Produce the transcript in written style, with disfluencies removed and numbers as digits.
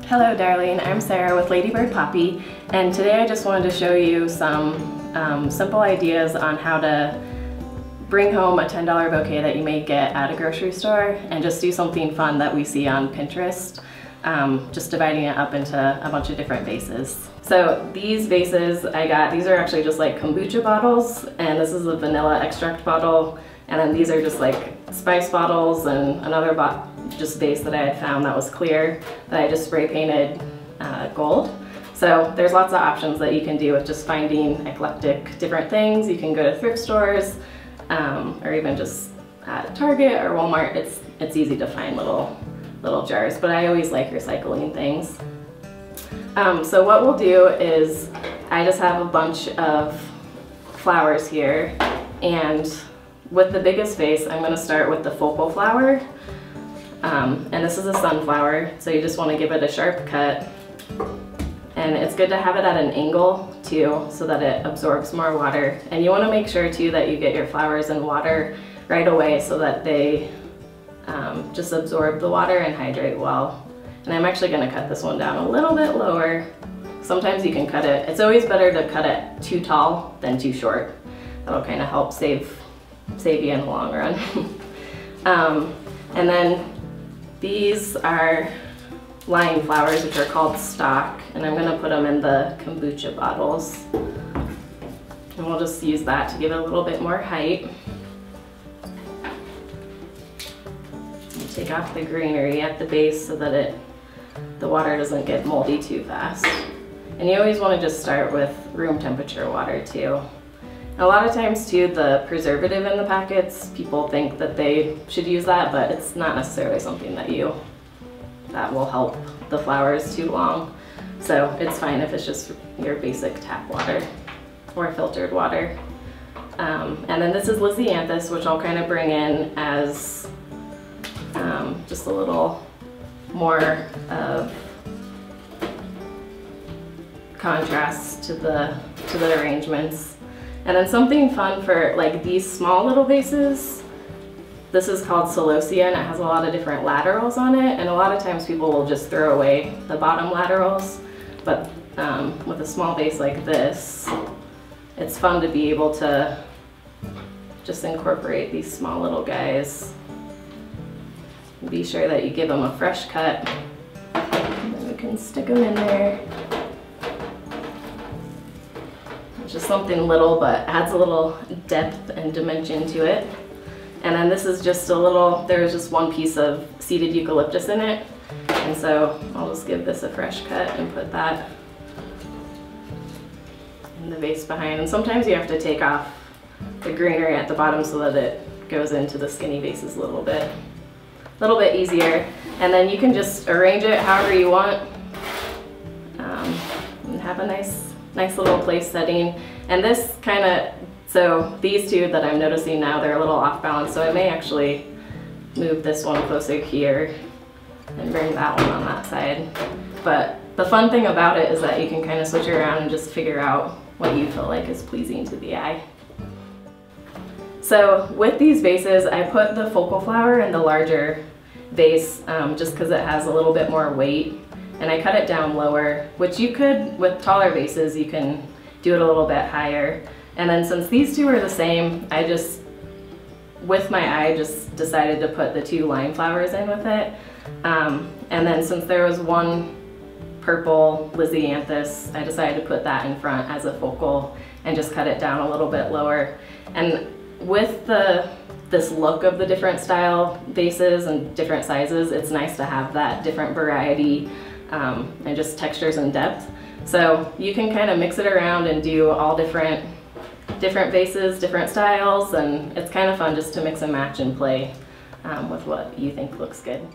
Hello darling, I'm Sarah with Ladybird Poppy, and today I just wanted to show you some simple ideas on how to bring home a $10 bouquet that you may get at a grocery store and just do something fun that we see on Pinterest, just dividing it up into a bunch of different vases. So these vases I got, these are actually just like kombucha bottles, and this is a vanilla extract bottle, and then these are just like spice bottles, and another just vase that I had found that was clear that I just spray painted gold. So there's lots of options that you can do with just finding eclectic different things. You can go to thrift stores or even just at Target or Walmart. It's easy to find little jars, but I always like recycling things. So what we'll do is I just have a bunch of flowers here, and with the biggest vase I'm going to start with the focal flower. And this is a sunflower, so you just want to give it a sharp cut, and it's good to have it at an angle too so that it absorbs more water. And you want to make sure too that you get your flowers in water right away so that they just absorb the water and hydrate well. And I'm actually going to cut this one down a little bit lower. Sometimes you can cut it, it's always better to cut it too tall than too short. That'll kind of help save you in the long run. And then these are lion flowers, which are called stock, and I'm going to put them in the kombucha bottles. And we'll just use that to give it a little bit more height. And take off the greenery at the base so that the water doesn't get moldy too fast. And you always want to just start with room temperature water too. A lot of times too, the preservative in the packets, people think that they should use that, but it's not necessarily something that will help the flowers too long. So it's fine if it's just your basic tap water or filtered water. And then this is Littlest, which I'll kind of bring in as just a little more of contrast to the arrangements. And then something fun for like these small little vases, this is called celosia, and it has a lot of different laterals on it, and a lot of times people will just throw away the bottom laterals, but with a small vase like this, it's fun to be able to just incorporate these small little guys. Be sure that you give them a fresh cut, and then we can stick them in there. Just something little, but adds a little depth and dimension to it. And then this is just there's just one piece of seeded eucalyptus in it. And so I'll just give this a fresh cut and put that in the vase behind. And sometimes you have to take off the greenery at the bottom so that it goes into the skinny vases a little bit easier. And then you can just arrange it however you want and have a nice little place setting. And this so these two that I'm noticing now, they're a little off balance, so I may actually move this one closer here and bring that one on that side. But the fun thing about it is that you can kind of switch around and just figure out what you feel like is pleasing to the eye. So with these vases, I put the focal flower in the larger vase just because it has a little bit more weight. And I cut it down lower, which you could, with taller vases, you can do it a little bit higher. And then since these two are the same, I just, with my eye, just decided to put the two lime flowers in with it. And then since there was one purple Littlest, I decided to put that in front as a focal and just cut it down a little bit lower. And with this look of the different style vases and different sizes, it's nice to have that different variety and just textures and depth. So you can kind of mix it around and do all different vases, different styles, and it's kind of fun just to mix and match and play with what you think looks good.